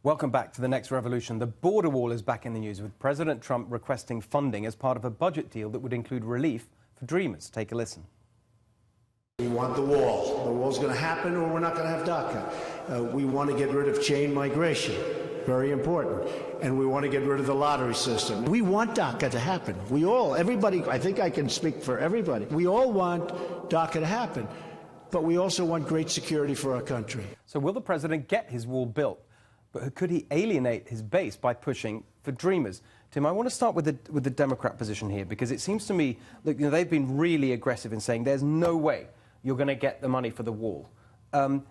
Welcome back to The Next Revolution. The border wall is back in the news, with President Trump requesting funding as part of a budget deal that would include relief for dreamers. Take a listen. We want the wall. The wall's going to happen or we're not going to have DACA. We want to get rid of chain migration. Very important. And we want to get rid of the lottery system. We want DACA to happen. We all, everybody, I think I can speak for everybody. We all want DACA to happen. But we also want great security for our country. So will the president get his wall built? But could he alienate his base by pushing for dreamers? Tim, I want to start with the Democrat position here, because it seems to me that they've been really aggressive in saying there's no way you're going to get the money for the wall.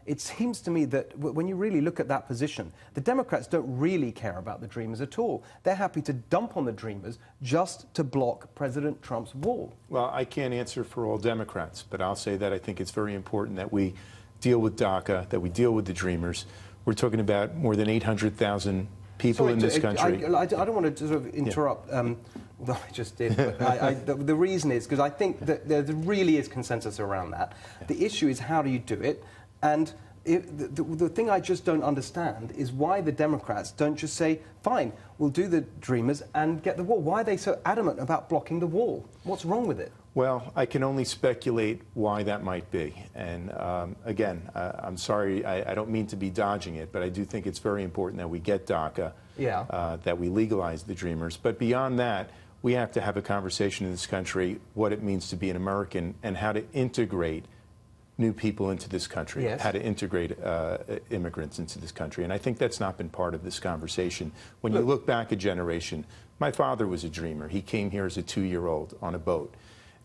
It seems to me that when you really look at that position, the Democrats don't really care about the dreamers at all. They're happy to dump on the dreamers just to block President Trump's wall. Well, I can't answer for all Democrats, but I'll say that I think it's very important that we deal with DACA, that we deal with the dreamers. We're talking about more than 800,000 people in this country. I don't want to sort of interrupt. Well, I just did. But the reason is because I think that there really is consensus around that. Yeah. The issue is, how do you do it? And the thing I just don't understand is why the Democrats don't just say, fine, we'll do the dreamers and get the wall. Why are they so adamant about blocking the wall? What's wrong with it? Well, I can only speculate why that might be. And again, I'm sorry, I don't mean to be dodging it, but I do think it's very important that we get DACA, that we legalize the dreamers. But beyond that, we have to have a conversation in this country what it means to be an American and how to integrate new people into this country, how to integrate immigrants into this country. And I think that's not been part of this conversation. When you look back a generation, my father was a dreamer. He came here as a 2-year-old on a boat.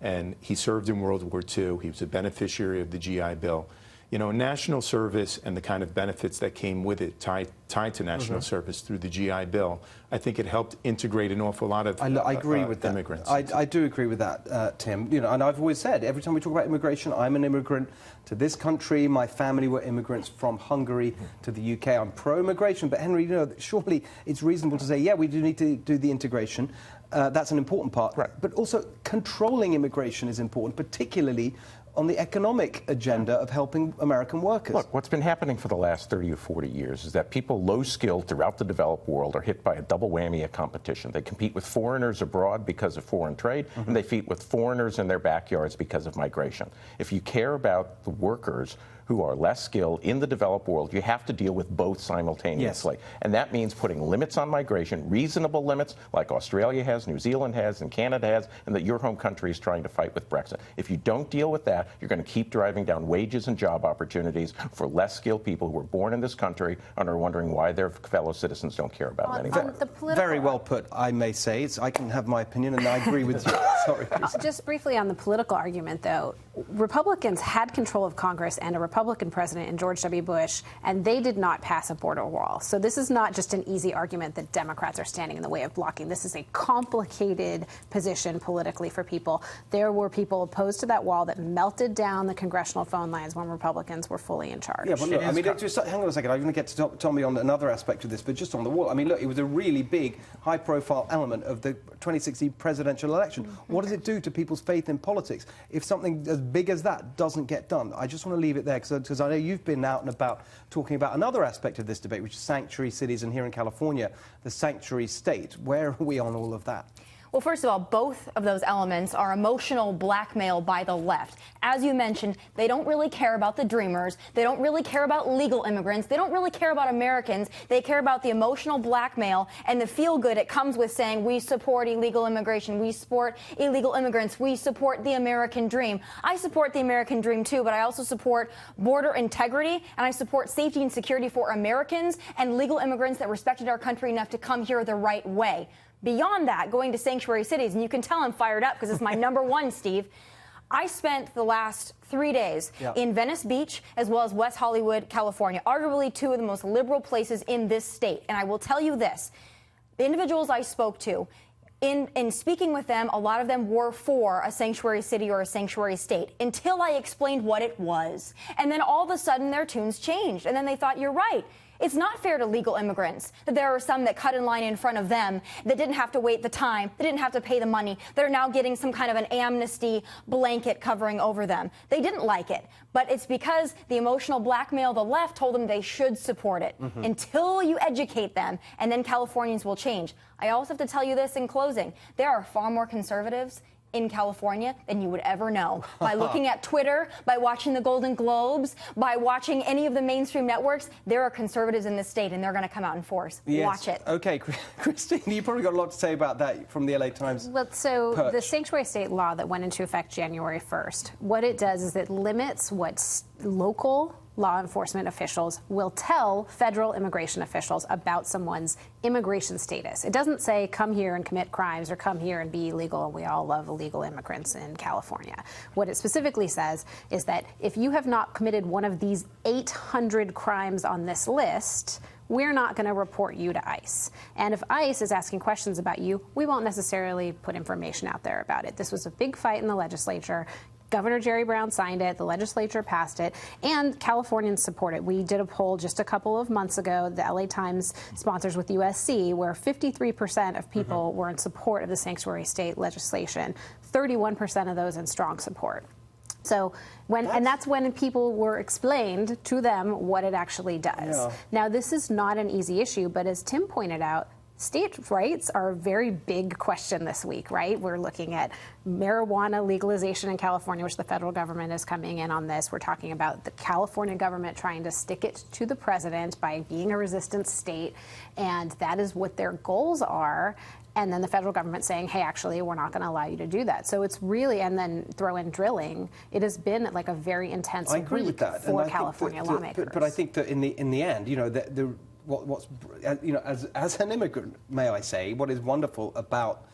And he served in World War II. He was a beneficiary of the GI Bill. You know, national service and the kind of benefits that came with it, tied to national service through the GI Bill, I think it helped integrate an awful lot of I agree with immigrants. I do agree with that, Tim. You know, and I've always said, every time we talk about immigration, I'm an immigrant to this country. My family were immigrants from Hungary to the UK. I'm pro-immigration. But, Henry, you know, surely it's reasonable to say, yeah, we do need to do the integration. That's an important part. Right. But also controlling immigration is important, particularly on the economic agenda of helping American workers. Look, what's been happening for the last 30 or 40 years is that people low-skilled throughout the developed world are hit by a double whammy of competition. They compete with foreigners abroad because of foreign trade, and they compete with foreigners in their backyards because of migration. If you care about the workers who are less skilled in the developed world, you have to deal with both simultaneously. Yes. And that means putting limits on migration, reasonable limits like Australia has, New Zealand has, and Canada has, and that your home country is trying to fight with Brexit. If you don't deal with that, you're going to keep driving down wages and job opportunities for less skilled people who were born in this country and are wondering why their fellow citizens don't care about them anymore. Very well put, I may say. I can have my opinion, and I agree with you. Sorry. Just briefly on the political argument, though, Republicans had control of Congress and a Republican president in George W. Bush, and they did not pass a border wall. So this is not just an easy argument that Democrats are standing in the way of blocking. This is a complicated position politically for people. There were people opposed to that wall that melted down the congressional phone lines when Republicans were fully in charge. Yeah, but look, I mean, just hang on a second. I'm going to get to Tommy on another aspect of this, but just on the wall. I mean, look, it was a really big, high-profile element of the 2016 presidential election. What does it do to people's faith in politics if something as big as that doesn't get done? I just want to leave it there, because I know you've been out and about talking about another aspect of this debate, which is sanctuary cities, and here in California, the sanctuary state. Where are we on all of that? Well, first of all, both of those elements are emotional blackmail by the left. As you mentioned, they don't really care about the dreamers. They don't really care about legal immigrants. They don't really care about Americans. They care about the emotional blackmail and the feel-good it comes with saying we support illegal immigration, we support illegal immigrants, we support the American dream. I support the American dream, too, but I also support border integrity, and I support safety and security for Americans and legal immigrants that respected our country enough to come here the right way. Beyond that, going to sanctuary cities, and you can tell I'm fired up because it's my number one, Steve. I spent the last 3 days in Venice Beach as well as West Hollywood, California, arguably two of the most liberal places in this state. And I will tell you this, the individuals I spoke to, in speaking with them, a lot of them were for a sanctuary city or a sanctuary state until I explained what it was. And then all of a sudden their tunes changed. And then they thought, you're right. It's not fair to legal immigrants that there are some that cut in line in front of them that didn't have to wait the time, that didn't have to pay the money, that are now getting some kind of an amnesty blanket covering over them. They didn't like it, but it's because the emotional blackmail the left told them they should support it until you educate them, and then Californians will change. I also have to tell you this in closing. There are far more conservatives in California than you would ever know. By looking at Twitter, by watching the Golden Globes, by watching any of the mainstream networks, there are conservatives in this state, and they're going to come out in force. Yes. Watch it. Okay, Christine, you probably got a lot to say about that from the LA Times. Well, so perch. The sanctuary state law that went into effect January 1st, what it does is it limits what local law enforcement officials will tell federal immigration officials about someone's immigration status. It doesn't say come here and commit crimes or come here and be illegal, and we all love illegal immigrants in California. What it specifically says is that if you have not committed one of these 800 crimes on this list, we're not going to report you to ICE. And if ICE is asking questions about you, we won't necessarily put information out there about it. This was a big fight in the legislature. Governor Jerry Brown signed it, the legislature passed it, and Californians support it. We did a poll just a couple of months ago, the LA Times sponsors with USC, where 53% of people were in support of the sanctuary state legislation, 31% of those in strong support. So that's when people were explained to them what it actually does. Yeah. Now, this is not an easy issue, but as Tim pointed out, state rights are a very big question this week, right? We're looking at marijuana legalization in California, which the federal government is coming in on this. We're talking about the California government trying to stick it to the president by being a resistant state, and that is what their goals are. And then the federal government saying, hey, actually, we're not going to allow you to do that. So it's really, and then throw in drilling. It has been like a very intense week for California lawmakers. But I think that in the end, you know, what's you know, as an immigrant, may I say, what is wonderful about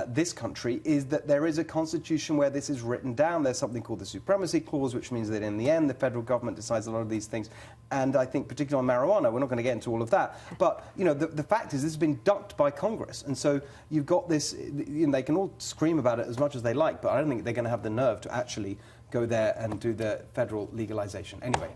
this country is that there is a constitution where this is written down. There's something called the Supremacy Clause, which means that in the end, the federal government decides a lot of these things. And I think particularly on marijuana, we're not going to get into all of that. But, you know, the fact is this has been ducked by Congress. And so you've got this, you know, they can all scream about it as much as they like, but I don't think they're going to have the nerve to actually go there and do the federal legalization. Anyway.